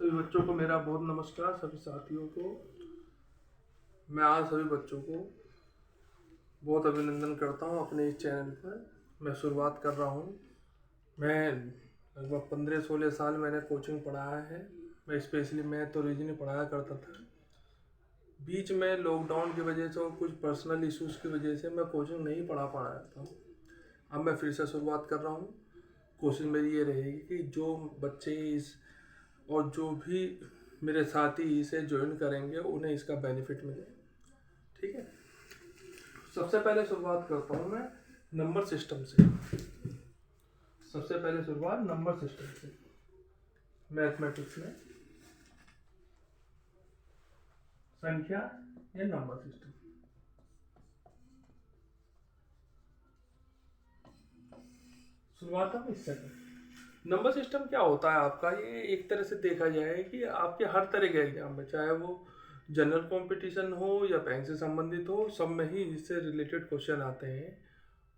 सभी बच्चों को मेरा बहुत नमस्कार। सभी साथियों को मैं आज सभी बच्चों को बहुत अभिनंदन करता हूं अपने इस चैनल पर। मैं शुरुआत कर रहा हूं। मैं लगभग 15-16 साल मैंने कोचिंग पढ़ाया है। मैं स्पेशली मैथ और रीजनिंग पढ़ाया करता था। बीच में लॉकडाउन की वजह से और कुछ पर्सनल इश्यूज़ की वजह से मैं कोचिंग नहीं पढ़ा पा रहा था। अब मैं फिर से शुरुआत कर रहा हूँ। कोशिश मेरी ये रहेगी कि जो बच्चे इस और जो भी मेरे साथी इसे ज्वाइन करेंगे उन्हें इसका बेनिफिट मिले। ठीक है, सबसे पहले शुरुआत करता हूँ मैं नंबर सिस्टम से। सबसे पहले शुरुआत नंबर सिस्टम से मैथमेटिक्स में संख्या या नंबर सिस्टम। शुरुआत हम इससे करें। नंबर सिस्टम क्या होता है आपका? ये एक तरह से देखा जाए कि आपके हर तरह के एग्जाम में, चाहे वो जनरल कंपटीशन हो या बैंक से संबंधित हो, सब में ही इससे रिलेटेड क्वेश्चन आते हैं।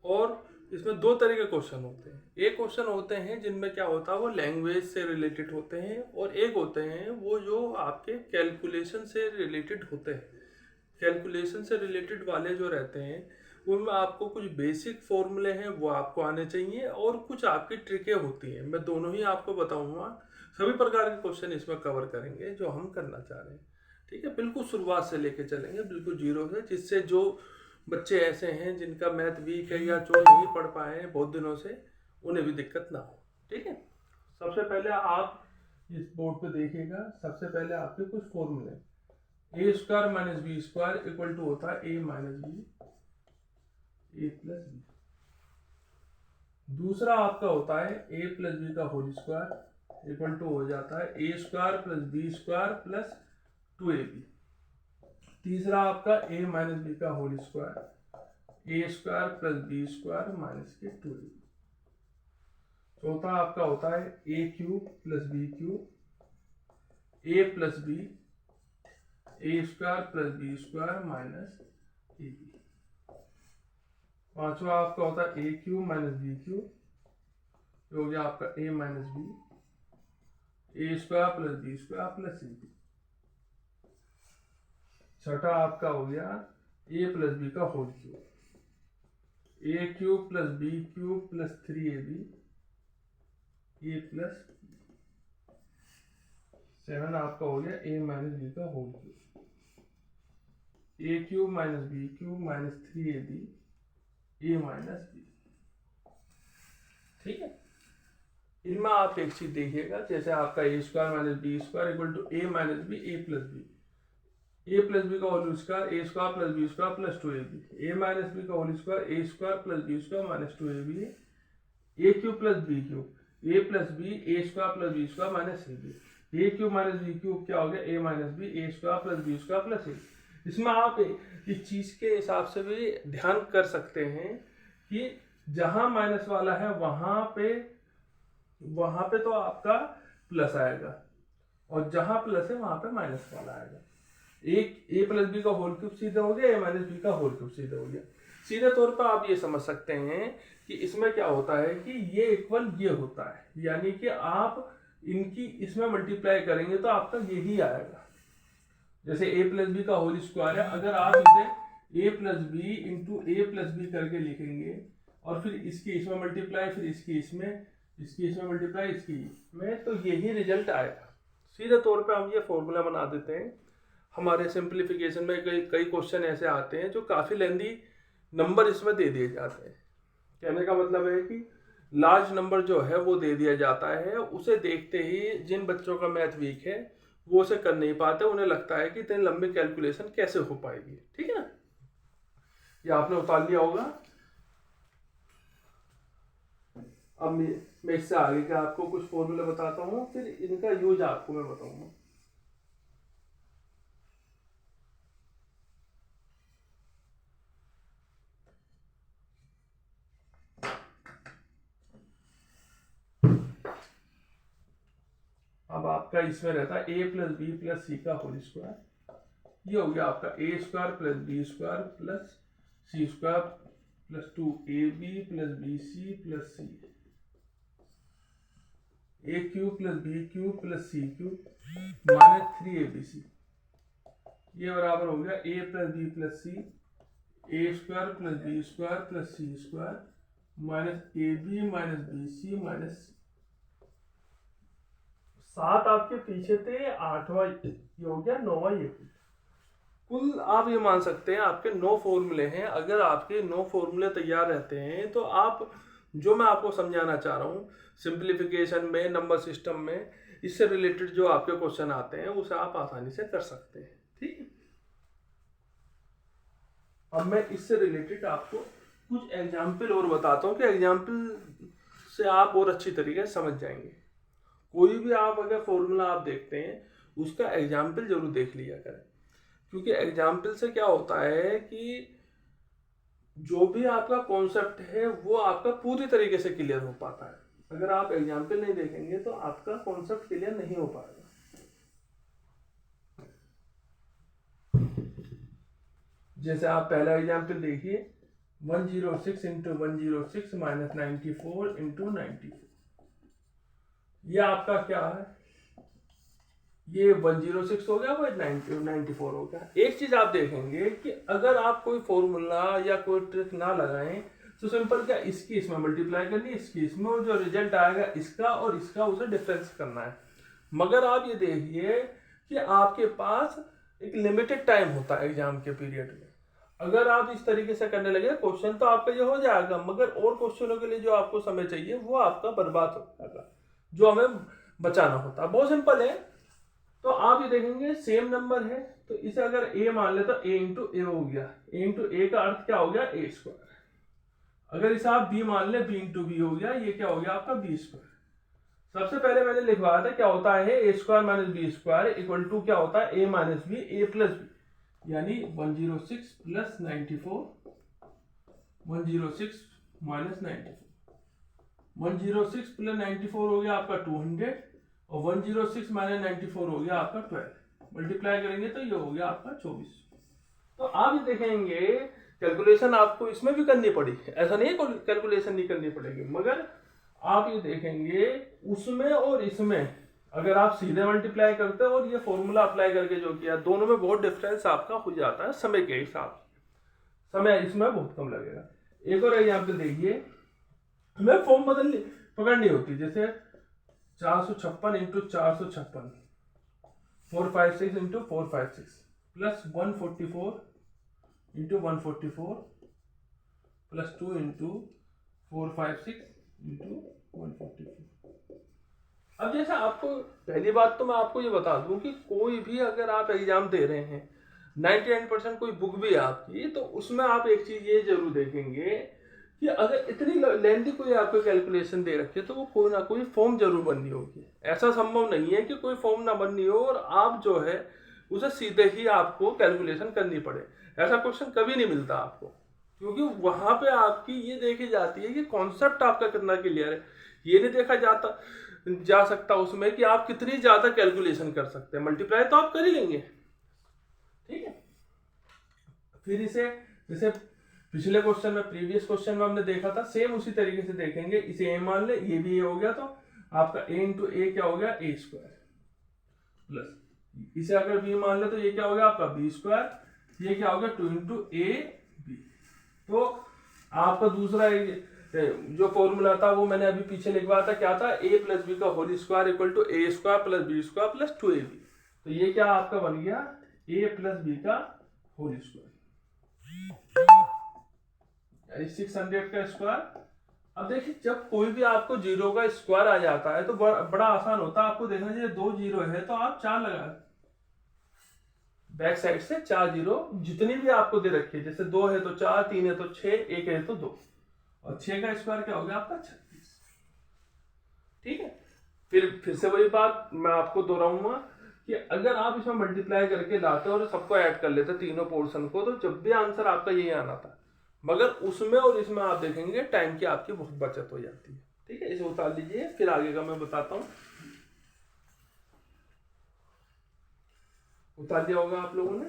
और इसमें दो तरह के क्वेश्चन होते हैं। एक क्वेश्चन होते हैं जिनमें क्या होता है वो लैंग्वेज से रिलेटेड होते हैं, और एक होते हैं वो जो आपके कैलकुलेशन से रिलेटेड होते हैं। कैलकुलेशन से रिलेटेड वाले जो रहते हैं उनमें आपको कुछ बेसिक फॉर्मूले हैं वो आपको आने चाहिए, और कुछ आपकी ट्रिकें होती हैं। मैं दोनों ही आपको बताऊंगा। सभी प्रकार के क्वेश्चन इसमें कवर करेंगे जो हम करना चाह रहे हैं। ठीक है, बिल्कुल शुरुआत से लेके चलेंगे, बिल्कुल जीरो से, जिससे जो बच्चे ऐसे हैं जिनका मैथ वीक है या जो नहीं पढ़ पाए हैं बहुत दिनों से, उन्हें भी दिक्कत ना हो। ठीक है, सबसे पहले आप इस बोर्ड पे देखिएगा। सबसे पहले आपके कुछ फॉर्मूले, A square minus B square equal to होता है ए माइनस बी ए प्लस बी। दूसरा आपका होता है ए प्लस बी का होल स्क्वायर इक्वल टू हो जाता है ए square plus B square plus 2ab। तीसरा आपका ए माइनस बी का होल स्क्वायर ए square plus B square minus के 2ab। चौथा आपका होता है ए cube plus B cube A plus B A square plus B square minus A B. पांचवा आपका होता है ए क्यूब माइनस बी क्यूब, जो हो गया आपका ए माइनस बी ए square plus B square plus C B. छठा आपका हो गया ए प्लस बी का whole cube A cube plus B cube plus 3ab A plus. 7 आपका हो गया ए माइनस बी का whole cube A cube minus B cube minus 3ab A minus B. ठीक है, इनमें आप एक चीज देखिएगा, जैसे आपका ए square minus B square equal to A minus B A plus B का whole square A square plus B square plus 2ab A minus B का whole square A square plus B square minus 2ab A cube plus B cube A plus B A square plus B square minus C B. A cube minus B cube क्या हो गया A minus B A square plus B square plus A. इसमें आप इस चीज के हिसाब से भी ध्यान कर सकते हैं कि जहां माइनस वाला है वहां पे तो आपका प्लस आएगा, और जहां प्लस है वहां पे माइनस वाला आएगा। एक ए प्लस बी का होल क्यूब सीधे हो गया, ए माइनस बी का होल क्यूब सीधे हो गया। सीधे तौर पर आप ये समझ सकते हैं कि इसमें क्या होता है कि ये इक्वल ये होता है, यानी कि आप इनकी इसमें मल्टीप्लाई करेंगे तो आपका यही आएगा। जैसे ए प्लस बी का होल स्क्वायर है, अगर आप इसे ए प्लस बी इंटू ए प्लस बी करके लिखेंगे और फिर इसकी इसमें मल्टीप्लाई, फिर इसकी इसमें मल्टीप्लाई, इसकी में, तो यही रिजल्ट आएगा। सीधे तौर पे हम ये फॉर्मूला बना देते हैं। हमारे सिंप्लीफिकेशन में कई क्वेश्चन ऐसे आते हैं जो काफ़ी लेंदी नंबर इसमें दे दिए जाते हैं। कहने का मतलब है कि लार्ज नंबर जो है वो दे दिया जाता है, उसे देखते ही जिन बच्चों का मैथ वीक है वो उसे कर नहीं पाते, उन्हें लगता है कि इतनी लंबी कैलकुलेशन कैसे हो पाएगी। ठीक है ना, ये आपने उतार लिया होगा। अब मैं इससे आगे का आपको कुछ फॉर्मूले बताता हूँ, फिर इनका यूज आपको मैं बताऊंगा। अब आपका इसमें रहता है ए प्लस बी प्लस सी का होल स्क्वायर, ये हो गया आपका ए square plus B square plus c square plus 2ab plus bc plus c। A cube plus B cube plus c cube minus 3abc, ये बराबर हो गया ए plus b plus c a square plus B square plus c square minus A b minus b c minus 7 आपके पीछे थे, 8वां ये हो गया, 9वां ये। कुल आप ये मान सकते हैं आपके 9 फॉर्मूले हैं। अगर आपके 9 फॉर्मूले तैयार रहते हैं तो आप, जो मैं आपको समझाना चाह रहा हूँ सिंप्लीफिकेशन में, नंबर सिस्टम में, इससे रिलेटेड जो आपके क्वेश्चन आते हैं उसे आप आसानी से कर सकते हैं। ठीक है, अब मैं इससे रिलेटेड आपको कुछ एग्जाम्पल और बताता हूँ कि एग्जाम्पल से आप और अच्छी तरीके से समझ जाएंगे। कोई भी आप अगर फॉर्मूला आप देखते हैं उसका एग्जाम्पल जरूर देख लिया करें, क्योंकि एग्जाम्पल से क्या होता है कि जो भी आपका कॉन्सेप्ट है वो आपका पूरी तरीके से क्लियर हो पाता है। अगर आप एग्जाम्पल नहीं देखेंगे तो आपका कॉन्सेप्ट क्लियर नहीं हो पाएगा। जैसे आप पहला एग्जाम्पल देखिए, 106 इंटू 106 माइनस 94 इंटू 94, ये आपका क्या है, ये 106 हो गया, वो 94 हो गया। एक चीज आप देखेंगे कि अगर आप कोई फॉर्मूला या कोई ट्रिक ना लगाएं तो सिंपल क्या, इसकी इसमें मल्टीप्लाई करनी है, इसकी इसमें, और जो रिजल्ट आएगा इसका और इसका, उसे डिफरेंस करना है। मगर आप ये देखिए कि आपके पास एक लिमिटेड टाइम होता है एग्जाम के पीरियड में। अगर आप इस तरीके से करने लगे क्वेश्चन तो आपका ये हो जाएगा, मगर और क्वेश्चनों के लिए जो आपको समय चाहिए वो आपका बर्बाद हो जाएगा, जो हमें बचाना होता है। बहुत सिंपल है। तो आप ये देखेंगे सेम नंबर है तो इसे अगर a मान ले तो a इंटू ए हो गया, a इंटू ए का अर्थ क्या हो गया, a स्क्वायर। अगर इसे आप b मान ले, b इंटू बी हो गया, ये क्या हो गया आपका b स्क्वायर। सबसे पहले मैंने लिखवाया था क्या होता है a square minus B square equal to क्या होता है a minus B a plus B, यानी 106 प्लस 94, 106 माइनस 94, 106 प्लस 94 हो गया आपका 200 और 106 माइनस 94 हो गया आपका 12। मल्टीप्लाई करेंगे तो ये हो गया आपका 24। तो आप ये देखेंगे कैलकुलेशन आपको इसमें भी करनी पड़ी, ऐसा नहीं है कैलकुलेशन नहीं करनी पड़ेगी, मगर आप ये देखेंगे उसमें और इसमें अगर आप सीधे मल्टीप्लाई करते हो और ये फॉर्मूला अप्लाई करके जो किया, दोनों में बहुत डिफरेंस आपका हो जाता है समय के हिसाब से। समय इसमें बहुत कम लगेगा। एक और एग्जाम्पल देखिए, हमें फॉर्म पकड़नी होती, जैसे 456 into 456, 456 into 456 plus 144 into 144 plus 2 into 456 into 144। अब जैसे आपको पहली बात तो मैं आपको ये बता दूं कि कोई भी अगर आप एग्जाम दे रहे हैं, 99% कोई बुक भी है आपकी, तो उसमें आप एक चीज ये जरूर देखेंगे कि अगर इतनी लेंथी कोई आपको कैलकुलेशन दे रखे तो वो कोई ना कोई फॉर्म जरूर बननी होगी। ऐसा संभव नहीं है कि कोई फॉर्म ना बननी हो और आप जो है उसे सीधे ही आपको कैलकुलेशन करनी पड़े। ऐसा क्वेश्चन कभी नहीं मिलता आपको, क्योंकि वहां पे आपकी ये देखी जाती है कि कॉन्सेप्ट आपका कितना क्लियर है। ये नहीं देखा जा सकता उसमें कि आप कितनी ज्यादा कैलकुलेशन कर सकते हैं। मल्टीप्लाई तो आप कर ही लेंगे, ठीक है। फिर इसे जैसे पिछले क्वेश्चन में, प्रीवियस क्वेश्चन में हमने देखा था, सेम उसी तरीके से देखेंगे। इसे ए मान ले, ये भी ए हो गया, तो आपका ए इंटू ए क्या हो गया, ए स्क्वायर, प्लस इसे अगर बी मान ले तो ये क्या हो गया आपका बी स्क्वायर, ये क्या हो गया 2 इंटू ए बी। तो आपका दूसरा जो फॉर्मूला था वो मैंने अभी पीछे लिखवाया था, क्या था, ए प्लस बी का whole square equal to A square plus B square plus 2ab। तो ये क्या आपका बन गया ए प्लस बी का होल स्क्वायर, यानी 600 का स्क्वायर। अब देखिए जब कोई भी आपको जीरो का स्क्वायर आ जाता है तो बड़ा आसान होता है। आपको देखना चाहिए 2 जीरो है तो आप 4 लगा, बैक साइड से 4 जीरो जितनी भी आपको दे रखी है, जैसे 2 है तो 4, 3 है तो 6, 1 है तो 2, और 6 का स्क्वायर क्या हो गया आपका 36। ठीक है, फिर से वही बात मैं आपको दोहराऊंगा कि अगर आप इसमें मल्टीप्लाई करके लाते और सबको ऐड कर लेते तीनों पोर्शन को, तो जब भी आंसर आपका यही आना था। मगर उसमें और इसमें आप देखेंगे टाइम की आपकी बहुत बचत हो जाती है। ठीक है, इसे उतार लीजिए, फिर आगे का मैं बताता हूँ। उतार दिया होगा आप लोगों ने।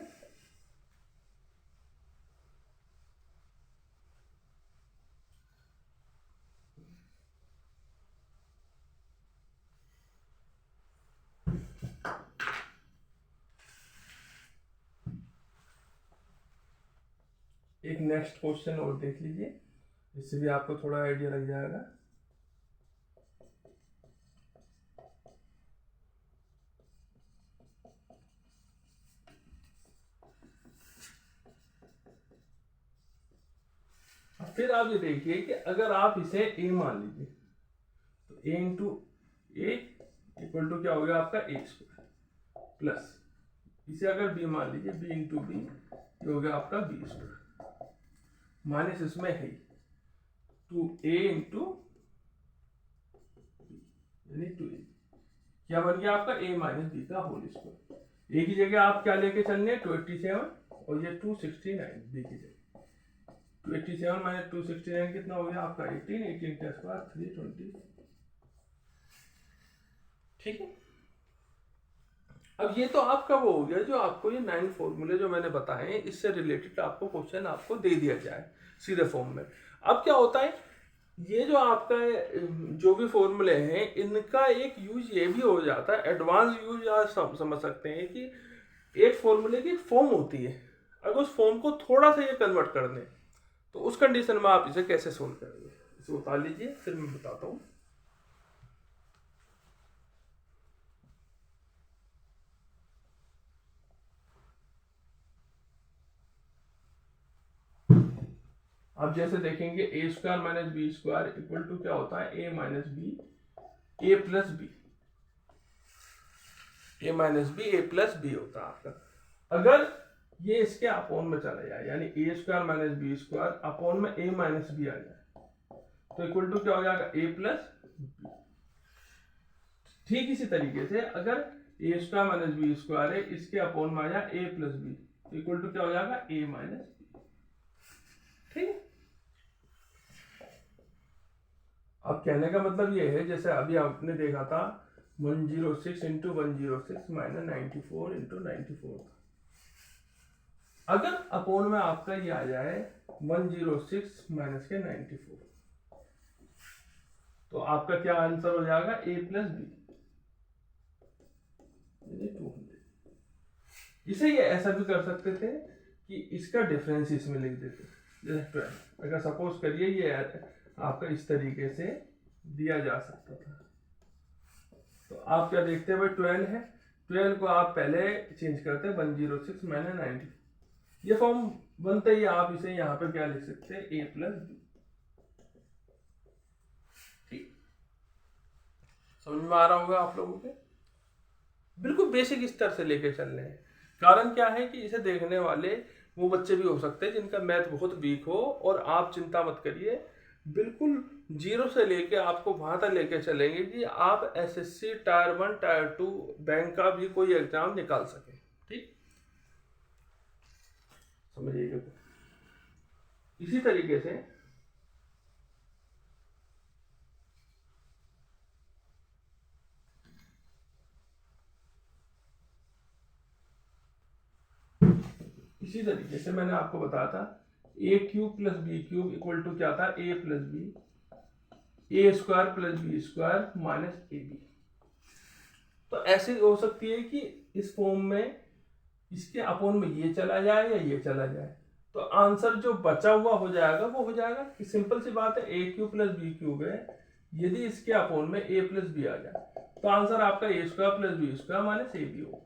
एक नेक्स्ट क्वेश्चन और देख लीजिए, इससे भी आपको थोड़ा आइडिया लग जाएगा। फिर आप ये देखिए कि अगर आप इसे a मान लीजिए तो a into A equal to क्या हो गया आपका a स्क्वायर, प्लस इसे अगर b मान लीजिए b इंटू बी ये हो गया आपका b स्क्वायर, माइनस इसमें है 2a इंटू यानी 2a, क्या बन गया आपका a माइनस बी का होल स्क्वायर। a की जगह आप क्या लेके चलने 287 और ये 269 b की जगह 287 माइनस 269 कितना हो गया आपका 18 का स्क्वायर 320। ठीक है, अब ये तो आपका वो हो गया जो आपको ये 9 फॉर्मूले जो मैंने बताए हैं इससे रिलेटेड आपको क्वेश्चन आपको दे दिया जाए सीधे फॉर्म में। अब क्या होता है, ये जो आपका जो भी फॉर्मूले हैं इनका एक यूज ये भी हो जाता है, एडवांस यूज आप समझ सकते हैं कि एक फॉर्मूले की एक फॉर्म होती है, अगर उस फॉर्म को थोड़ा सा ये कन्वर्ट कर दें तो उस कंडीशन में आप इसे कैसे सोल्व करेंगे, इसे उतार लीजिए फिर मैं बताता हूँ। आप जैसे देखेंगे a square minus B square equal to क्या होता है ए minus B A plus B, a minus B A plus b होता है आपका। अगर ये इसके अपोन में चला जाए यानी a square minus B square upon में ए माइनस बी आ जाए तो इक्वल टू क्या हो जाएगा ए प्लस बी। ठीक इसी तरीके से अगर ए स्क्वायर माइनस बी स्क्वायर है इसके अपोन में आ जाए ए प्लस बी तो इक्वल टू क्या हो जाएगा ए माइनस बी। ठीक है, अब कहने का मतलब ये है जैसे अभी आपने देखा था 106 इंटू 106 माइनस 94 इंटू 94, अगर अपोन में आपका ये आ जाए 106 माइनस के 94 तो आपका क्या आंसर हो जाएगा ए प्लस बी 200। इसे ये ऐसा भी कर सकते थे कि इसका डिफरेंस इसमें लिख देते, जैसे 12 अगर सपोज करिए ये आपका इस तरीके से दिया जा सकता था तो आप क्या देखते हैं भाई 12 है, 12 को आप पहले चेंज करते 106 माइनस 90, ये फॉर्म बनते ही आप इसे यहाँ पे क्या लिख सकते हैं ए प्लस बी। ठीक, समझ में आ रहा होगा आप लोगों के, बिल्कुल बेसिक स्तर से लेके चलने हैं। कारण क्या है कि इसे देखने वाले वो बच्चे भी हो सकते हैं जिनका मैथ बहुत वीक हो, और आप चिंता मत करिए, बिल्कुल जीरो से लेके आपको वहां तक लेके चलेंगे कि आप एसएससी टायर 1 टायर 2 बैंक का भी कोई एग्जाम निकाल सके। ठीक, समझिएगा। इसी तरीके से मैंने आपको बताया था a cube plus B cube equal to क्या था ए प्लस बी, ए square plus B square minus ए बी। तो ऐसे हो सकती है कि इस फॉर्म में इसके अपोन में ये चला जाए या ये चला जाए, तो आंसर जो बचा हुआ हो जाएगा वो हो जाएगा कि सिंपल सी बात है ए क्यूब प्लस बी क्यूब है, यदि इसके अपोन में ए प्लस बी आ जाए तो आंसर आपका ए square plus B square minus ए बी होगा,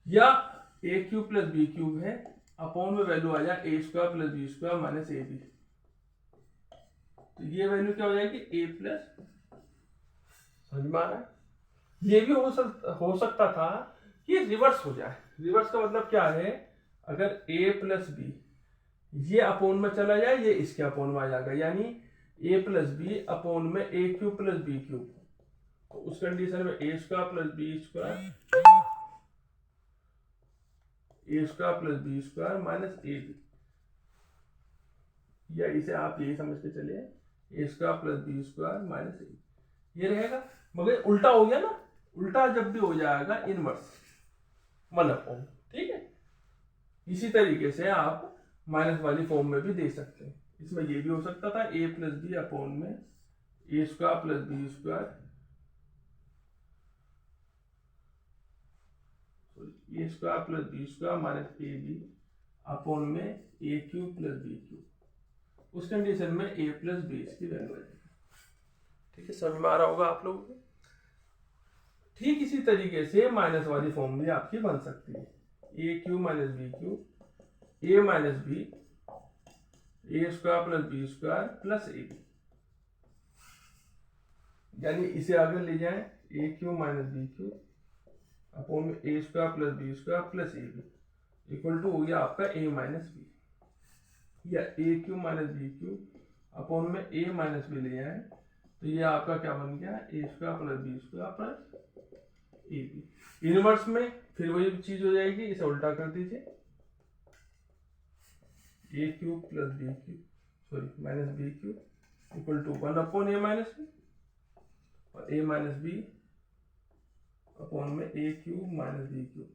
या a cube plus B cube है अपोन में वैल्यू आ जाए a square plus B square minus A b, तो ये वैल्यू क्या हो जाएगी ए प्लस। समझ में आ रहा है, ये भी हो सकता था कि रिवर्स हो जाए। रिवर्स का मतलब क्या है, अगर a प्लस बी ये अपोन में चला जाए ये इसके अपोन में आ जाएगा, यानी a प्लस बी अपोन में a cube plus B cube, तो उस कंडीशन में a square plus B square minus A b, या इसे आप यही समझ के चलिए a square plus B square minus a, ये रहेगा। मगर उल्टा हो गया ना, उल्टा जब भी हो जाएगा इनवर्स 1 अपॉन। ठीक है, इसी तरीके से आप माइनस वाली फॉर्म में भी दे सकते हैं। इसमें ये भी हो सकता था ए प्लस बी अपॉन में a square plus B square A square plus B square minus A b upon में a cube plus B cube. उस कंडीशन में ए प्लस बी इसकी वैल्यू आ जाएगी। ठीक है, समझ में आ रहा होगा आप लोगों को। ठीक इसी तरीके से माइनस वाली फॉर्म भी आपकी बन सकती है, ए cube minus B cube a minus B A square plus B square plus a b, यानी इसे आगे ले जाएं a cube minus B cube upon में a square plus B square plus a b equal to हो गया आपका ए minus b, या a cube minus B cube upon में ए माइनस बी ले जाएं तो ये आपका क्या बन गया, a square plus B square plus a b. Inverse में फिर वही चीज हो जाएगी, इसे उल्टा कर दीजिए, a cube plus B cube sorry minus B cube equal to 1 upon a minus b, और ए माइनस बी अपॉन में a cube minus B cube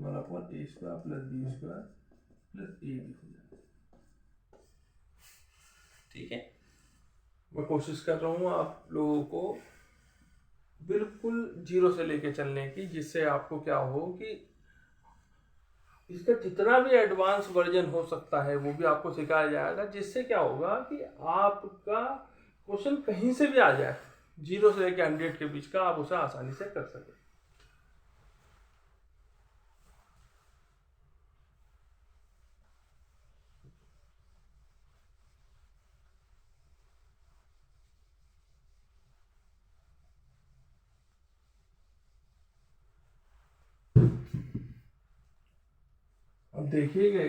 1 upon a square plus B square plus a b हो जाएगा। ठीक है, मैं कोशिश कर रहा हूँ आप लोगों को बिल्कुल जीरो से लेके चलने की, जिससे आपको क्या हो कि इसका जितना भी एडवांस वर्जन हो सकता है वो भी आपको सिखाया जाएगा, जिससे क्या होगा कि आपका क्वेश्चन कहीं से भी आ जाए, 0 से लेकर 100 के बीच का, आप उसे आसानी से कर सकें। अब देखिएगा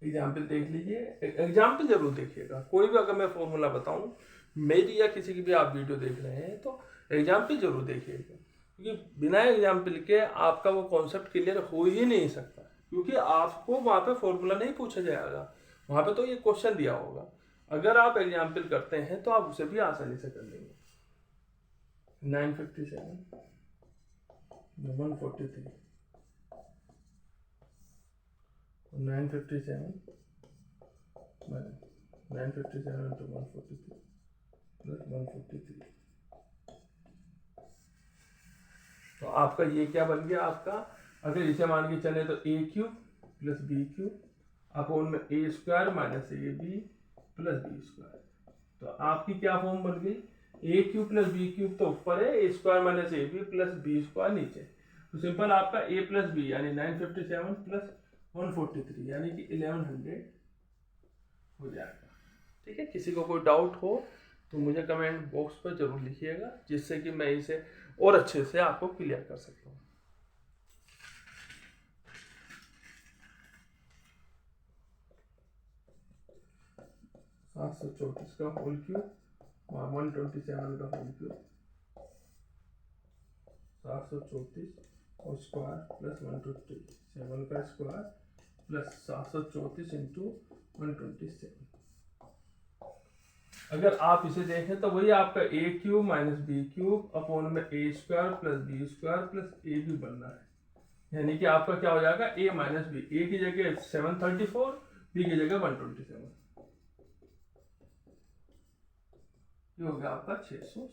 एग्जाम्पल, देख लीजिए, एग्जाम्पल जरूर देखिएगा। कोई भी अगर मैं फॉर्मूला बताऊं मेरी या किसी की भी आप वीडियो देख रहे हैं तो एग्जाम्पल जरूर देखिएगा, क्योंकि बिना एग्जाम्पल के आपका वो कॉन्सेप्ट क्लियर हो ही नहीं सकता, क्योंकि आपको वहाँ पे फॉर्मूला नहीं पूछा जाएगा, वहाँ पे तो ये क्वेश्चन दिया होगा। अगर आप एग्जाम्पल करते हैं तो आप उसे भी आसानी से कर लेंगे। 957 143 957 into 143 प्लस 143, तो आपका ये क्या बन गया आपका, अगर इसे मान के चले तो a cube plus B cube upon में a square minus A b plus B square. तो आपकी क्या फॉर्म बन गई, a cube plus B cube तो ऊपर है, ए स्क्वायर माइनस ए बी प्लस बी स्क्वायर नीचे, तो सिंपल आपका ए प्लस बी यानी 957 प्लस 143 यानी कि 1100 हो जाएगा। ठीक है, किसी को कोई डाउट हो तो मुझे कमेंट बॉक्स पर जरूर लिखिएगा, जिससे कि मैं इसे और अच्छे से आपको क्लियर कर सकता हूँ। सात सौ 34 का होल क्यूब 127 का होल क्यूब 734 और स्क्वायर प्लस 127 का स्क्वायर प्लस 734 इंटू 127। अगर आप इसे देखें तो वही आपका a cube minus B cube upon में a square plus B square plus a b बनना है, यानी कि आपका क्या हो जाएगा ए माइनस बी, ए की जगह 734 बी की जगह 127, ये हो गया आपका 600।